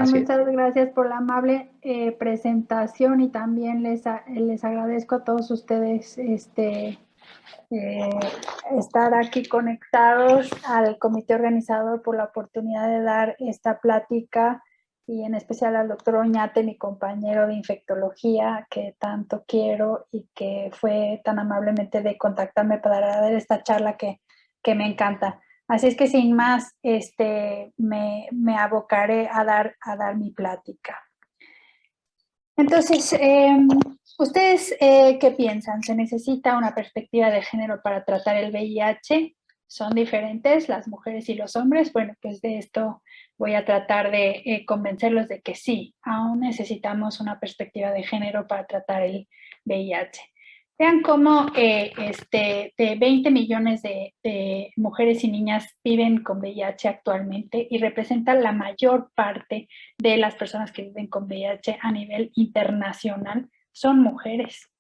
Así es. Muchas gracias por la amable presentación y también les agradezco a todos ustedes eh, estar aquí conectados al comité organizador por la oportunidad de dar esta plática y en especial al doctor Oñate, mi compañero de infectología, que tanto quiero y que fue tan amablemente de contactarme para dar esta charla que me encanta. Así es que sin más, me abocaré a dar mi plática. Entonces, ¿ustedes qué piensan? ¿Se necesita una perspectiva de género para tratar el VIH? ¿Son diferentes las mujeres y los hombres? Bueno, pues de esto voy a tratar de convencerlos de que sí, aún necesitamos una perspectiva de género para tratar el VIH. Vean cómo de 20 millones de mujeres y niñas viven con VIH actualmente y representan la mayor parte de las personas que viven con VIH a nivel internacional son mujeres.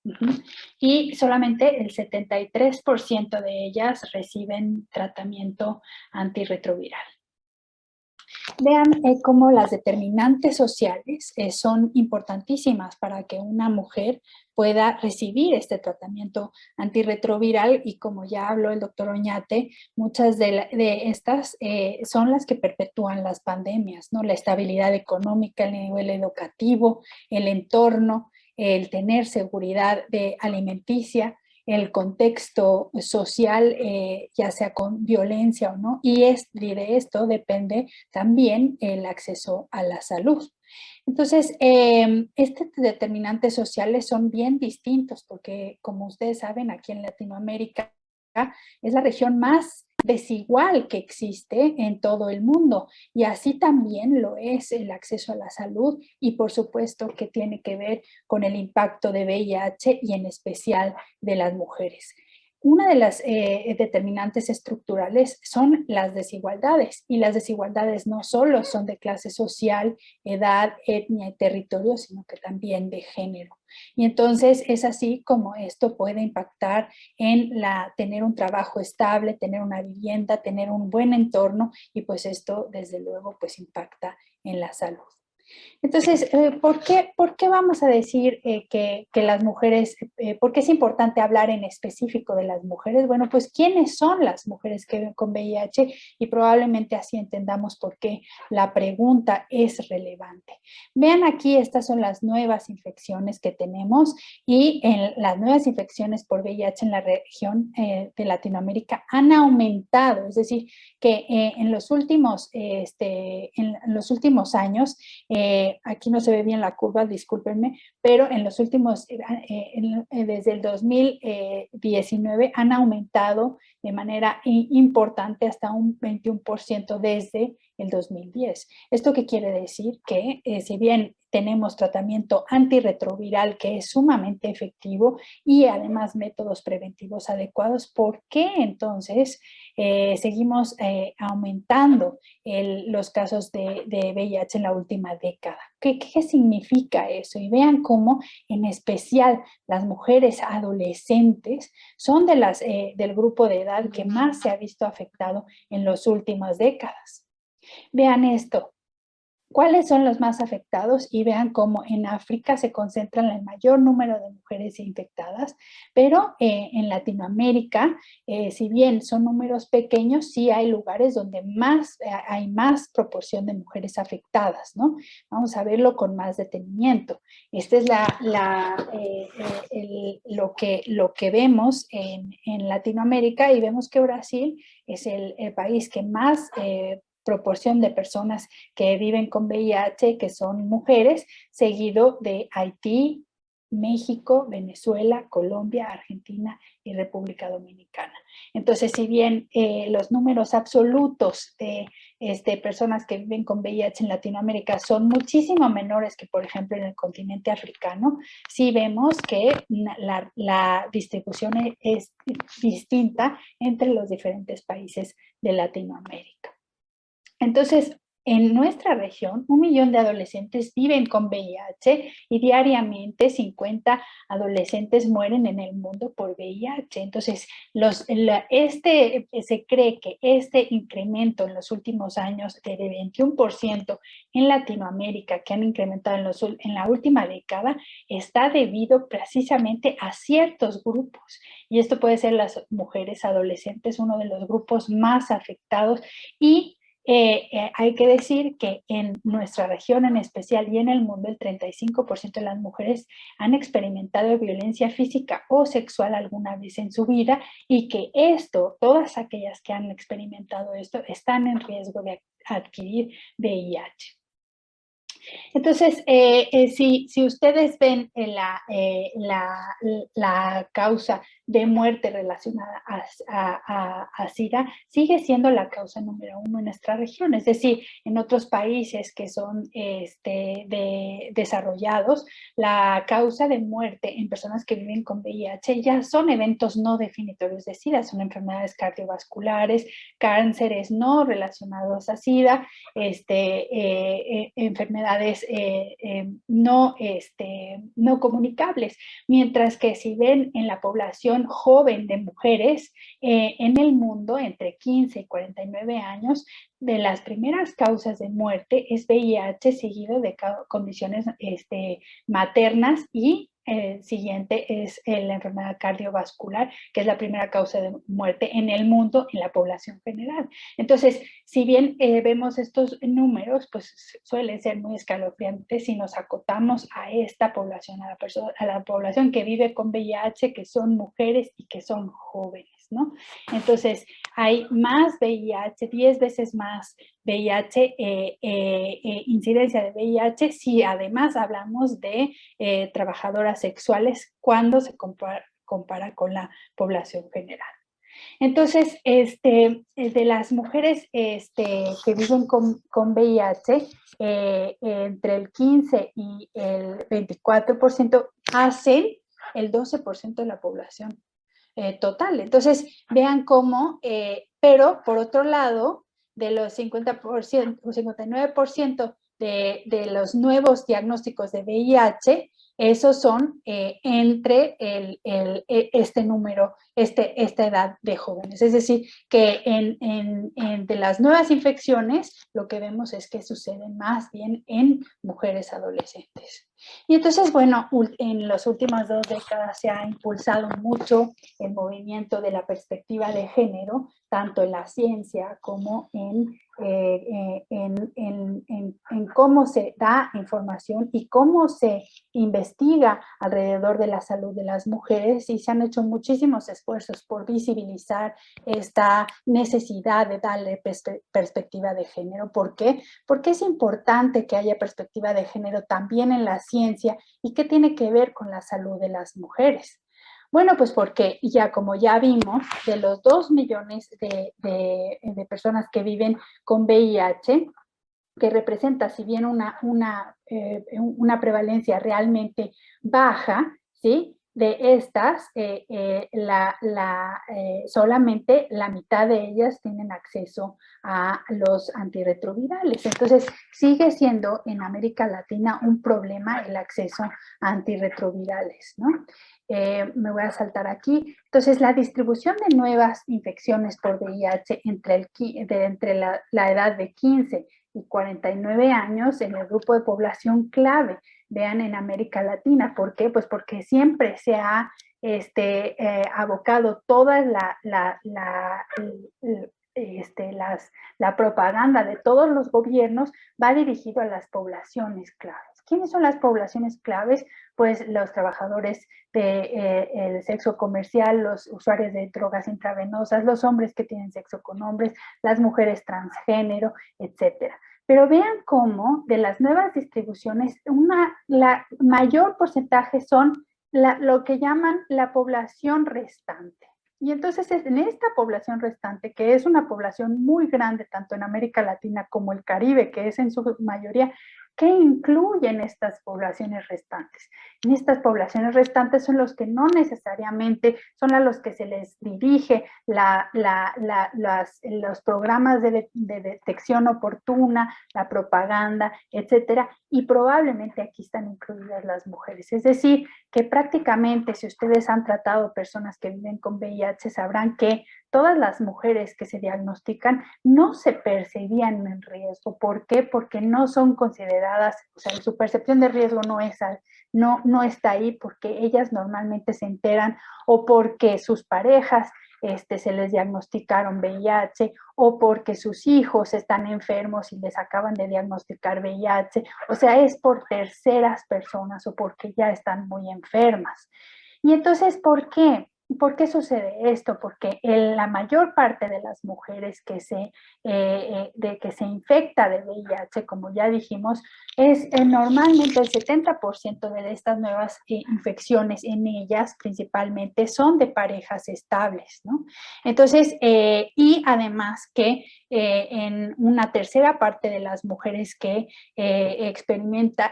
Y solamente el 73% de ellas reciben tratamiento antirretroviral. Vean cómo las determinantes sociales son importantísimas para que una mujer pueda recibir este tratamiento antirretroviral y como ya habló el doctor Oñate, muchas de estas son las que perpetúan las pandemias, ¿no? La estabilidad económica, el nivel educativo, el entorno, el tener seguridad de alimenticia, el contexto social, ya sea con violencia o no, y de esto depende también el acceso a la salud. Entonces, estos determinantes sociales son bien distintos porque, como ustedes saben, aquí en Latinoamérica es la región más desigual que existe en todo el mundo y así también lo es el acceso a la salud y por supuesto que tiene que ver con el impacto de VIH y en especial de las mujeres. Una de las determinantes estructurales son las desigualdades y las desigualdades no solo son de clase social, edad, etnia y territorio, sino que también de género. Y entonces es así como esto puede impactar en tener un trabajo estable, tener una vivienda, tener un buen entorno y pues esto desde luego pues impacta en la salud. Entonces, por qué vamos a decir que las mujeres, por qué es importante hablar en específico de las mujeres? Bueno, pues, ¿quiénes son las mujeres que viven con VIH? Y probablemente así entendamos por qué la pregunta es relevante. Vean aquí, estas son las nuevas infecciones que tenemos y en las nuevas infecciones por VIH en la región de Latinoamérica han aumentado, es decir, que en los últimos años, aquí no se ve bien la curva, discúlpenme, pero en los últimos, desde el 2019 han aumentado de manera importante hasta un 21% desde el 2010. ¿Esto qué quiere decir? Que si bien tenemos tratamiento antirretroviral que es sumamente efectivo y además métodos preventivos adecuados, ¿por qué entonces seguimos aumentando los casos de VIH en la última década? ¿Qué significa eso? Y vean cómo en especial las mujeres adolescentes son del grupo de edad que más se ha visto afectado en las últimas décadas. Vean esto. ¿Cuáles son los más afectados? Y vean cómo en África se concentran el mayor número de mujeres infectadas, pero en Latinoamérica, si bien son números pequeños, sí hay lugares donde hay más proporción de mujeres afectadas, ¿no? Vamos a verlo con más detenimiento. Esta es lo que vemos en Latinoamérica y vemos que Brasil es el país que más proporción de personas que viven con VIH, que son mujeres, seguido de Haití, México, Venezuela, Colombia, Argentina y República Dominicana. Entonces, si bien los números absolutos de personas que viven con VIH en Latinoamérica son muchísimo menores que, por ejemplo, en el continente africano, sí vemos que la distribución es distinta entre los diferentes países de Latinoamérica. Entonces, en nuestra región, 1 millón de adolescentes viven con VIH y diariamente 50 adolescentes mueren en el mundo por VIH. Entonces, se cree que este incremento en los últimos años de 21% en Latinoamérica, que han incrementado en la última década, está debido precisamente a ciertos grupos. Y esto puede ser las mujeres adolescentes, uno de los grupos más afectados, y hay que decir que en nuestra región en especial y en el mundo, el 35% de las mujeres han experimentado violencia física o sexual alguna vez en su vida, y que todas aquellas que han experimentado esto, están en riesgo de adquirir VIH. Entonces, si ustedes ven la causa de muerte relacionada a SIDA, sigue siendo la causa número 1 en nuestra región. Es decir, en otros países que son desarrollados, la causa de muerte en personas que viven con VIH ya son eventos no definitorios de SIDA, son enfermedades cardiovasculares, cánceres no relacionados a SIDA, enfermedades no comunicables, mientras que si ven en la población joven de mujeres en el mundo entre 15 y 49 años, de las primeras causas de muerte es VIH, seguido de condiciones maternas, y el siguiente es la enfermedad cardiovascular, que es la primera causa de muerte en el mundo en la población general. Entonces, si bien vemos estos números, pues suele ser muy escalofriante si nos acotamos a esta población, a la población que vive con VIH, que son mujeres y que son jóvenes, ¿no? Entonces, hay más VIH, 10 veces más VIH, incidencia de VIH, si además hablamos de trabajadoras sexuales cuando se compara con la población general. Entonces, de las mujeres que viven con VIH, entre el 15 y el 24% hacen el 12% de la población total. Entonces, vean cómo, pero por otro lado, de los 50% o 59% de los nuevos diagnósticos de VIH, esos son entre este número, esta edad de jóvenes. Es decir, que de las nuevas infecciones, lo que vemos es que suceden más bien en mujeres adolescentes. Y entonces, bueno, en las últimas 2 décadas se ha impulsado mucho el movimiento de la perspectiva de género, tanto en la ciencia como en cómo se da información y cómo se investiga alrededor de la salud de las mujeres, y se han hecho muchísimos esfuerzos por visibilizar esta necesidad de darle perspectiva de género. ¿Por qué? Porque es importante que haya perspectiva de género también en la ciencia. ¿Y qué tiene que ver con la salud de las mujeres? Bueno, pues porque como ya vimos, de los 2 millones de personas que viven con VIH, que representa, si bien una prevalencia realmente baja, ¿sí? De estas, solamente la mitad de ellas tienen acceso a los antirretrovirales. Entonces, sigue siendo en América Latina un problema el acceso a antirretrovirales, ¿no? Me voy a saltar aquí. Entonces, la distribución de nuevas infecciones por VIH entre la edad de 15 y 49 años en el grupo de población clave, vean, en América Latina. ¿Por qué? Pues porque siempre se ha abocado toda la propaganda de todos los gobiernos, va dirigido a las poblaciones claves. ¿Quiénes son las poblaciones claves? Pues los trabajadores del sexo comercial, los usuarios de drogas intravenosas, los hombres que tienen sexo con hombres, las mujeres transgénero, etcétera. Pero vean cómo de las nuevas distribuciones, la mayor porcentaje son lo que llaman la población restante. Y entonces en esta población restante, que es una población muy grande tanto en América Latina como el Caribe, que es en su mayoría ¿qué incluyen estas poblaciones restantes? En estas poblaciones restantes son los que no necesariamente son a los que se les dirige los programas de detección oportuna, la propaganda, etcétera, y probablemente aquí están incluidas las mujeres. Es decir, que prácticamente si ustedes han tratado personas que viven con VIH, sabrán que todas las mujeres que se diagnostican no se percibían en riesgo. ¿Por qué? Porque no son consideradas, o sea, su percepción de riesgo no está ahí, porque ellas normalmente se enteran o porque sus parejas se les diagnosticaron VIH o porque sus hijos están enfermos y les acaban de diagnosticar VIH. O sea, es por terceras personas o porque ya están muy enfermas. Y entonces, ¿por qué? ¿Por qué sucede esto? Porque la mayor parte de las mujeres que se infecta de VIH, como ya dijimos, es normalmente el 70% de estas nuevas infecciones en ellas principalmente son de parejas estables, ¿no? Entonces, y además que en una tercera parte de las mujeres que experimenta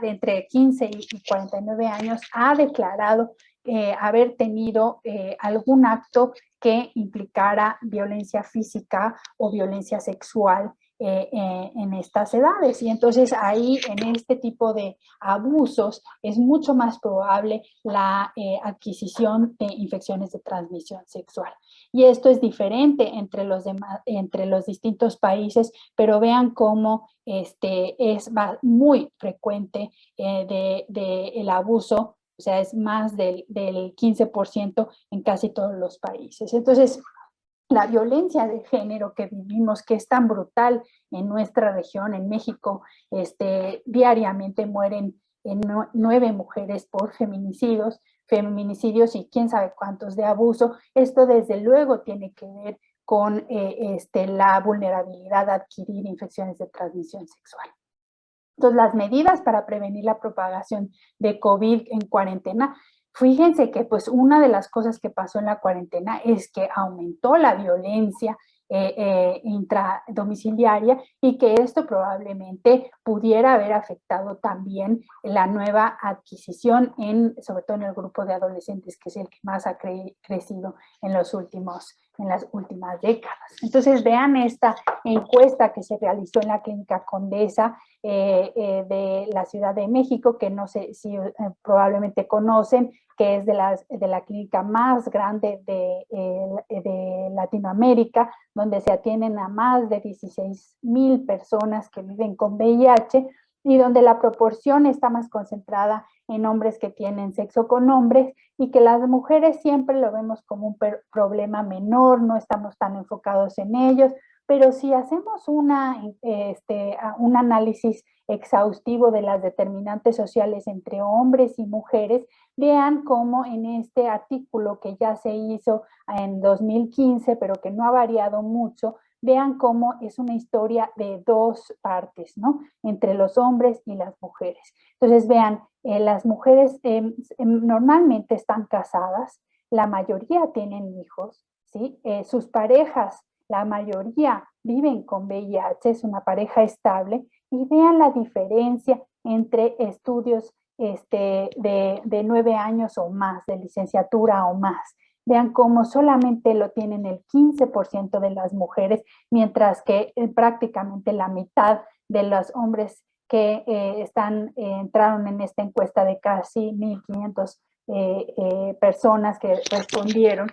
entre 15 y 49 años ha declarado haber tenido algún acto que implicara violencia física o violencia sexual en estas edades. Y entonces ahí en este tipo de abusos es mucho más probable la adquisición de infecciones de transmisión sexual. Y esto es diferente entre los distintos países, pero vean cómo es muy frecuente el abuso, o sea, es más del 15% en casi todos los países. Entonces, la violencia de género que vivimos, que es tan brutal en nuestra región, en México, diariamente mueren 9 mujeres por feminicidios y quién sabe cuántos de abuso. Esto desde luego tiene que ver con la vulnerabilidad a adquirir infecciones de transmisión sexual. Entonces, las medidas para prevenir la propagación de COVID en cuarentena, fíjense que pues una de las cosas que pasó en la cuarentena es que aumentó la violencia intradomiciliaria y que esto probablemente pudiera haber afectado también la nueva adquisición, sobre todo en el grupo de adolescentes, que es el que más ha crecido en las últimas décadas. Entonces, vean esta encuesta que se realizó en la Clínica Condesa de la Ciudad de México, que no sé si probablemente conocen, que es de la clínica más grande de Latinoamérica, donde se atienden a más de 16,000 personas que viven con VIH y donde la proporción está más concentrada en hombres que tienen sexo con hombres, y que las mujeres siempre lo vemos como un problema menor, no estamos tan enfocados en ellos, pero si hacemos un análisis exhaustivo de las determinantes sociales entre hombres y mujeres, vean cómo en este artículo que ya se hizo en 2015, pero que no ha variado mucho, vean cómo es una historia de dos partes, ¿no? Entre los hombres y las mujeres. Entonces, vean, las mujeres normalmente están casadas, la mayoría tienen hijos, ¿sí? Sus parejas, la mayoría viven con VIH, es una pareja estable, y vean la diferencia entre estudios de 9 años o más, de licenciatura o más. Vean cómo solamente lo tienen el 15% de las mujeres, mientras que prácticamente la mitad de los hombres que entraron en esta encuesta de casi 1,500 personas que respondieron,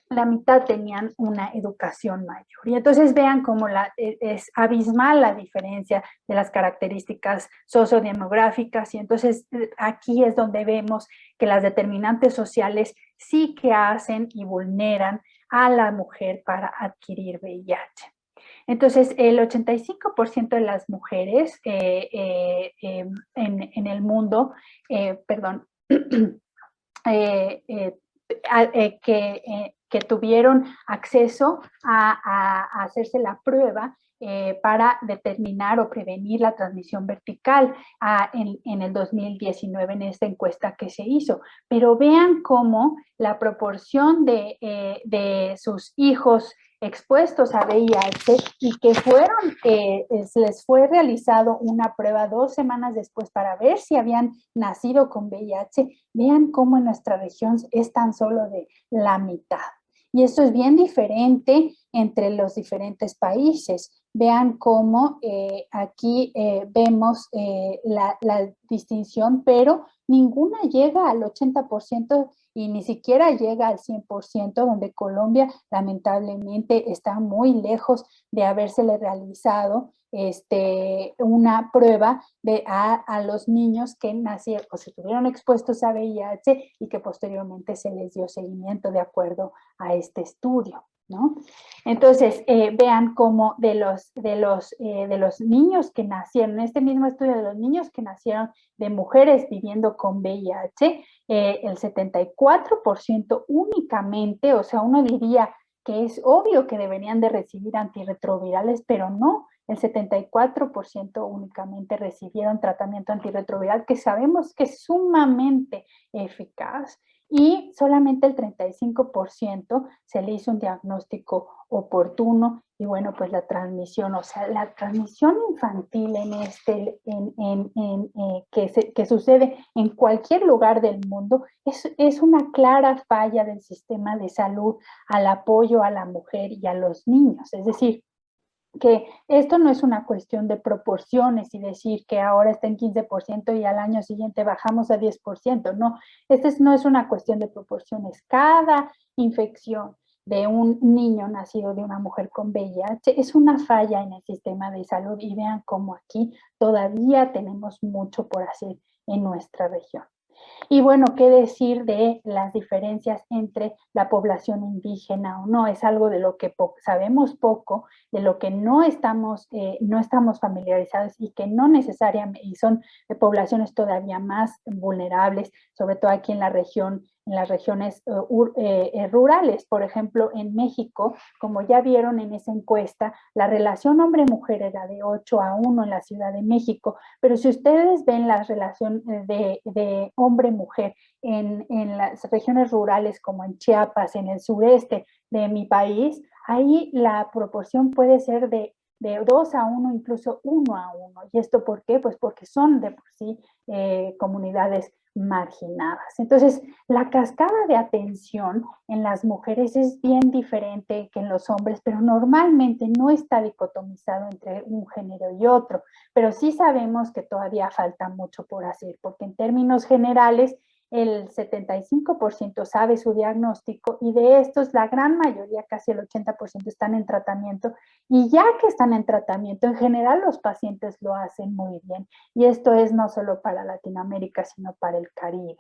la mitad tenían una educación mayor. Y entonces vean cómo es abismal la diferencia de las características sociodemográficas, y entonces aquí es donde vemos que las determinantes sociales sí que hacen y vulneran a la mujer para adquirir VIH. Entonces, el 85% de las mujeres en el mundo, perdón, que tuvieron acceso a hacerse la prueba para determinar o prevenir la transmisión vertical en el 2019 en esta encuesta que se hizo. Pero vean cómo la proporción de sus hijos expuestos a VIH y que se les fue realizado una prueba 2 semanas después para ver si habían nacido con VIH, vean cómo en nuestra región es tan solo de la mitad. Y esto es bien diferente entre los diferentes países. Vean cómo aquí vemos la distinción, pero ninguna llega al 80% y ni siquiera llega al 100%, donde Colombia lamentablemente está muy lejos de habérsele realizado una prueba a los niños que nacieron o se tuvieron expuestos a VIH y que posteriormente se les dio seguimiento de acuerdo a este estudio, ¿no? Entonces, vean cómo de los niños que nacieron, en este mismo estudio de los niños que nacieron de mujeres viviendo con VIH, el 74% únicamente, o sea, uno diría que es obvio que deberían de recibir antirretrovirales, pero no, el 74% únicamente recibieron tratamiento antirretroviral, que sabemos que es sumamente eficaz, y solamente el 35% se le hizo un diagnóstico oportuno. Y bueno, pues la transmisión, o sea, la transmisión infantil que sucede en cualquier lugar del mundo es una clara falla del sistema de salud al apoyo a la mujer y a los niños. Es decir, que esto no es una cuestión de proporciones y decir que ahora está en 15% y al año siguiente bajamos a 10%. No, no es una cuestión de proporciones. Cada infección de un niño nacido de una mujer con VIH es una falla en el sistema de salud, y vean cómo aquí todavía tenemos mucho por hacer en nuestra región. Y bueno, ¿qué decir de las diferencias entre la población indígena o no? Es algo de lo que sabemos poco, de lo que no estamos familiarizados, y que no necesariamente, y son poblaciones todavía más vulnerables, sobre todo aquí en la región, en las regiones rurales. Por ejemplo, en México, como ya vieron en esa encuesta, la relación hombre-mujer era de 8-1 en la Ciudad de México, pero si ustedes ven la relación de hombre-mujer en las regiones rurales, como en Chiapas, en el sureste de mi país, ahí la proporción puede ser de 2-1, incluso 1-1. ¿Y esto por qué? Pues porque son de por sí comunidades marginadas. Entonces, la cascada de atención en las mujeres es bien diferente que en los hombres, pero normalmente no está dicotomizado entre un género y otro. Pero sí sabemos que todavía falta mucho por hacer, porque en términos generales el 75% sabe su diagnóstico, y de estos la gran mayoría, casi el 80%, están en tratamiento, y ya que están en tratamiento, en general los pacientes lo hacen muy bien, y esto es no solo para Latinoamérica, sino para el Caribe.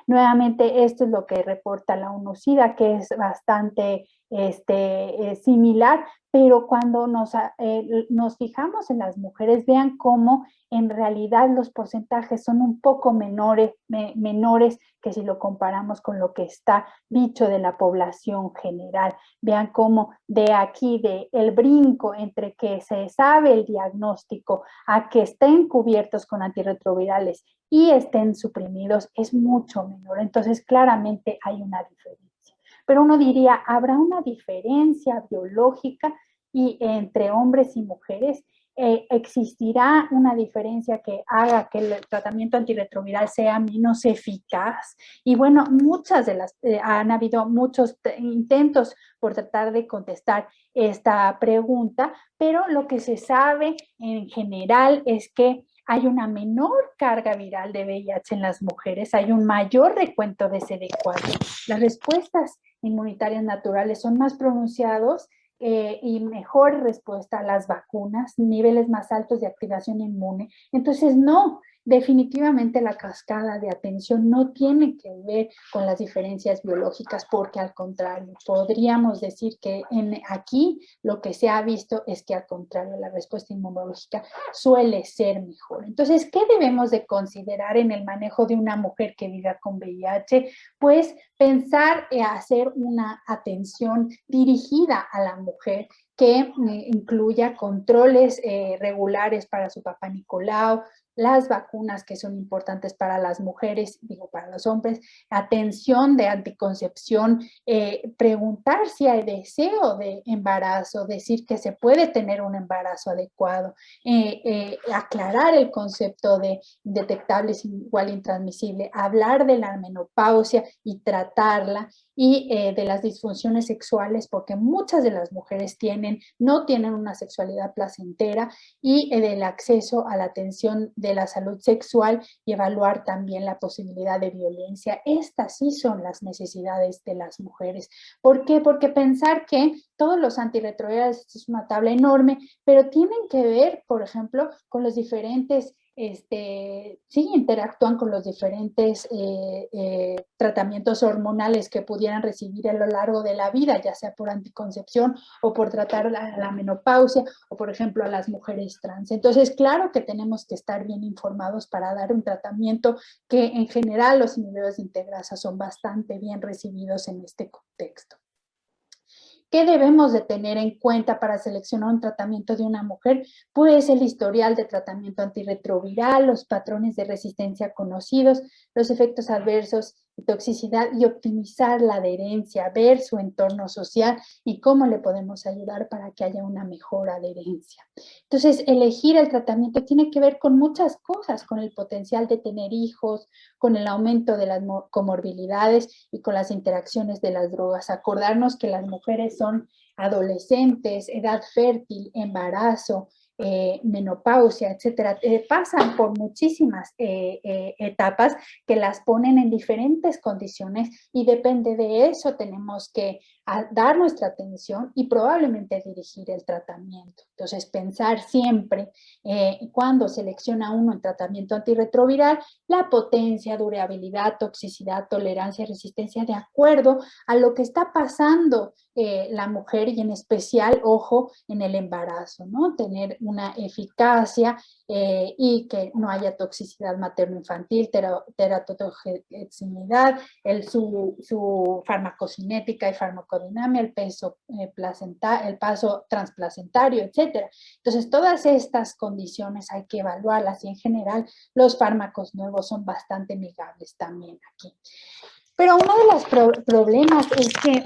Nuevamente, esto es lo que reporta la ONU-SIDA, que es bastante similar, pero cuando nos fijamos en las mujeres, vean cómo en realidad los porcentajes son un poco menores que si lo comparamos con lo que está dicho de la población general. Vean cómo de aquí, el brinco entre que se sabe el diagnóstico a que estén cubiertos con antirretrovirales y estén suprimidos, es mucho menor. Entonces, claramente hay una diferencia. Pero uno diría, ¿habrá una diferencia biológica entre hombres y mujeres? ¿Existirá una diferencia que haga que el tratamiento antirretroviral sea menos eficaz? Y bueno, han habido muchos intentos por tratar de contestar esta pregunta, pero lo que se sabe en general es que hay una menor carga viral de VIH en las mujeres, hay un mayor recuento de CD4. Las respuestas inmunitarias naturales son más pronunciados y mejor respuesta a las vacunas, niveles más altos de activación inmune. Entonces, no, definitivamente la cascada de atención no tiene que ver con las diferencias biológicas, porque al contrario, podríamos decir que aquí lo que se ha visto es que al contrario, la respuesta inmunológica suele ser mejor. Entonces, ¿qué debemos de considerar en el manejo de una mujer que viva con VIH? Pues pensar en hacer una atención dirigida a la mujer que incluya controles regulares para su papá Nicolau, las vacunas que son importantes para las mujeres, digo, para los hombres, atención de anticoncepción, preguntar si hay deseo de embarazo, decir que se puede tener un embarazo adecuado, aclarar el concepto de indetectable es igual intransmisible, hablar de la menopausia y tratarla, y de las disfunciones sexuales, porque muchas de las mujeres no tienen una sexualidad placentera, y del acceso a la atención de la salud sexual y evaluar también la posibilidad de violencia. Estas sí son las necesidades de las mujeres. ¿Por qué? Porque pensar que todos los antirretrovirales es una tabla enorme, pero tienen que ver, por ejemplo, con los diferentes sí interactúan con los diferentes tratamientos hormonales que pudieran recibir a lo largo de la vida, ya sea por anticoncepción o por tratar la menopausia o, por ejemplo, a las mujeres trans. Entonces, claro que tenemos que estar bien informados para dar un tratamiento que en general los inhibidores de integrasa son bastante bien recibidos en este contexto. ¿Qué debemos de tener en cuenta para seleccionar un tratamiento de una mujer? Pues el historial de tratamiento antirretroviral, los patrones de resistencia conocidos, los efectos adversos, toxicidad, y optimizar la adherencia, ver su entorno social y cómo le podemos ayudar para que haya una mejor adherencia. Entonces, elegir el tratamiento tiene que ver con muchas cosas, con el potencial de tener hijos, con el aumento de las comorbilidades y con las interacciones de las drogas. Acordarnos que las mujeres son adolescentes, edad fértil, embarazo, menopausia, etcétera, pasan por muchísimas etapas que las ponen en diferentes condiciones, y depende de eso tenemos que dar nuestra atención y probablemente dirigir el tratamiento. Entonces, pensar siempre cuando selecciona uno el tratamiento antirretroviral, la potencia, durabilidad, toxicidad, tolerancia, resistencia, de acuerdo a lo que está pasando la mujer, y en especial, ojo, en el embarazo, ¿no? Tener una eficacia y que no haya toxicidad materno-infantil, teratogenemidad, su farmacocinética y farmacodinamia, el peso el paso transplacentario, etcétera. Entonces, todas estas condiciones hay que evaluarlas, y en general los fármacos nuevos son bastante amigables también aquí. Pero uno de los problemas es que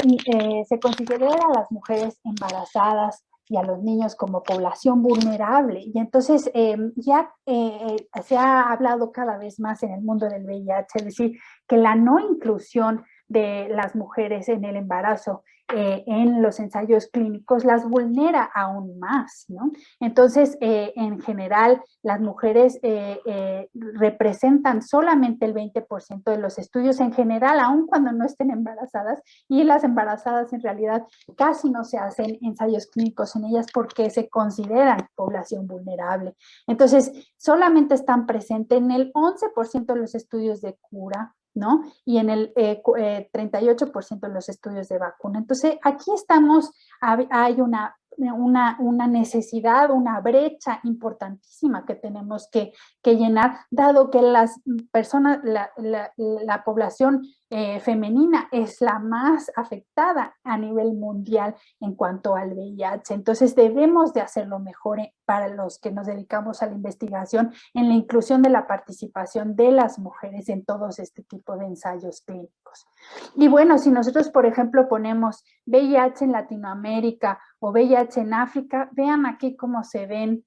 se considera a las mujeres embarazadas y a los niños como población vulnerable. Y entonces se ha hablado cada vez más en el mundo del VIH, es decir, que la no inclusión de las mujeres en el embarazo en los ensayos clínicos las vulnera aún más, ¿no? Entonces, en general, las mujeres representan solamente el 20% de los estudios en general, aun cuando no estén embarazadas, y las embarazadas en realidad casi no se hacen ensayos clínicos en ellas porque se consideran población vulnerable. Entonces, solamente están presentes en el 11% de los estudios de cura, ¿no? Y en el 38% de los estudios de vacuna. Entonces, aquí hay una necesidad, una brecha importantísima que tenemos que llenar, dado que las personas, la población femenina es la más afectada a nivel mundial en cuanto al VIH. Entonces, debemos de hacerlo mejor para los que nos dedicamos a la investigación, en la inclusión de la participación de las mujeres en todos este tipo de ensayos clínicos. Y bueno, si nosotros, por ejemplo, ponemos VIH en Latinoamérica o VIH en África, vean aquí cómo se ven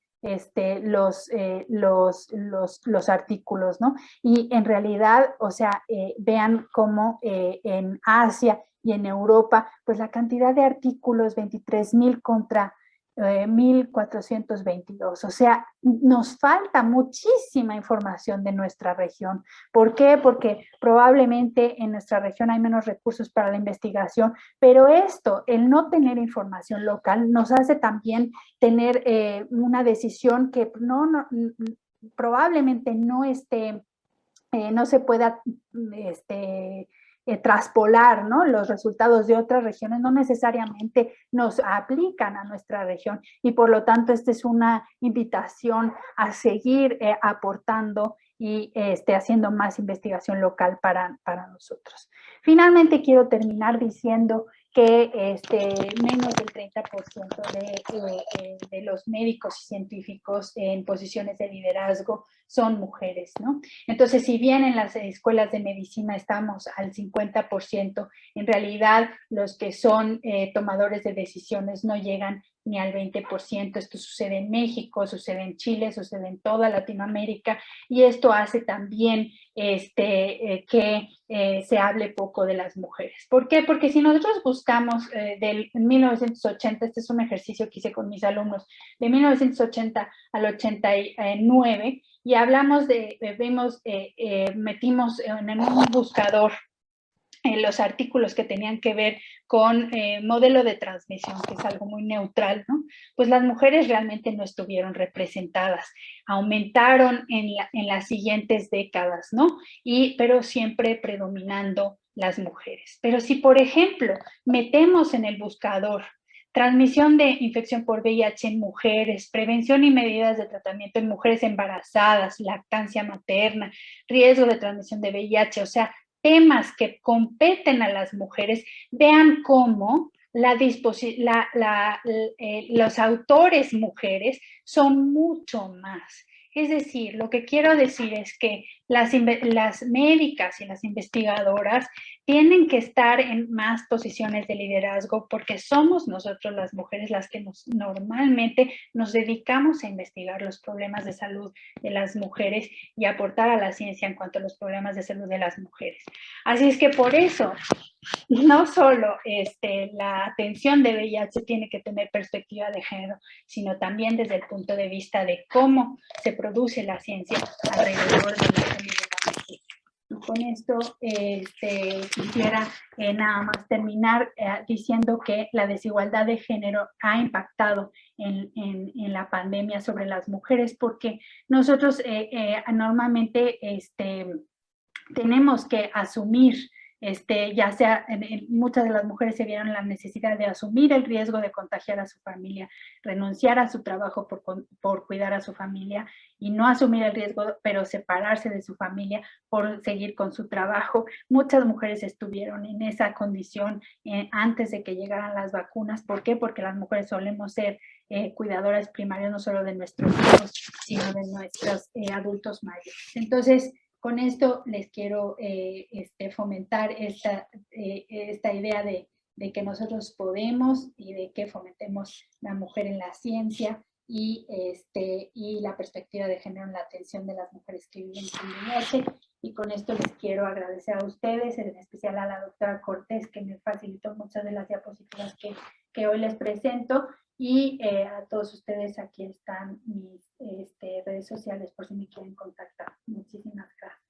los artículos, ¿no? Y en realidad, o sea, vean cómo en Asia y en Europa, pues la cantidad de artículos, 23,000 contra 1,422. O sea, nos falta muchísima información de nuestra región. ¿Por qué? Porque probablemente en nuestra región hay menos recursos para la investigación, pero el no tener información local, nos hace también tener una decisión que probablemente no se pueda traspolar, ¿no? Los resultados de otras regiones no necesariamente nos aplican a nuestra región, y por lo tanto esta es una invitación a seguir aportando y haciendo más investigación local para nosotros. Finalmente, quiero terminar diciendo que menos del 30% de los médicos y científicos en posiciones de liderazgo son mujeres, ¿no? Entonces, si bien en las escuelas de medicina estamos al 50%, en realidad los que son tomadores de decisiones no llegan ni al 20%. Esto sucede en México, sucede en Chile, sucede en toda Latinoamérica, y esto hace también que se hable poco de las mujeres. ¿Por qué? Porque si nosotros buscamos del 1980, este es un ejercicio que hice con mis alumnos, de 1980 al 89, y hablamos de, metimos en un buscador los artículos que tenían que ver con modelo de transmisión, que es algo muy neutral, ¿no? Pues las mujeres realmente no estuvieron representadas, aumentaron en las siguientes décadas, ¿no? Pero siempre predominando las mujeres. Pero si, por ejemplo, metemos en el buscador transmisión de infección por VIH en mujeres, prevención y medidas de tratamiento en mujeres embarazadas, lactancia materna, riesgo de transmisión de VIH, o sea, temas que competen a las mujeres, vean cómo los autores mujeres son mucho más. Es decir, lo que quiero decir es que las médicas y las investigadoras tienen que estar en más posiciones de liderazgo porque somos nosotros las mujeres las que normalmente nos dedicamos a investigar los problemas de salud de las mujeres y aportar a la ciencia en cuanto a los problemas de salud de las mujeres. Así es que por eso, no solo la atención de VIH tiene que tener perspectiva de género, sino también desde el punto de vista de cómo se produce la ciencia alrededor de la salud de la mujer. Y con esto quisiera nada más terminar diciendo que la desigualdad de género ha impactado en la pandemia sobre las mujeres porque nosotros normalmente tenemos que asumir, ya sea, muchas de las mujeres se vieron la necesidad de asumir el riesgo de contagiar a su familia, renunciar a su trabajo por cuidar a su familia y no asumir el riesgo, pero separarse de su familia por seguir con su trabajo. Muchas mujeres estuvieron en esa condición antes de que llegaran las vacunas. ¿Por qué? Porque las mujeres solemos ser cuidadoras primarias no solo de nuestros hijos, sino de nuestros adultos mayores. Entonces, con esto les quiero fomentar esta idea de que nosotros podemos y de que fomentemos la mujer en la ciencia y la perspectiva de género en la atención de las mujeres que viven con VIH. Y con esto les quiero agradecer a ustedes, en especial a la doctora Cortés, que me facilitó muchas de las diapositivas que hoy les presento, y a todos ustedes. Aquí están mis redes sociales por si me quieren contactar. Muchísimas gracias.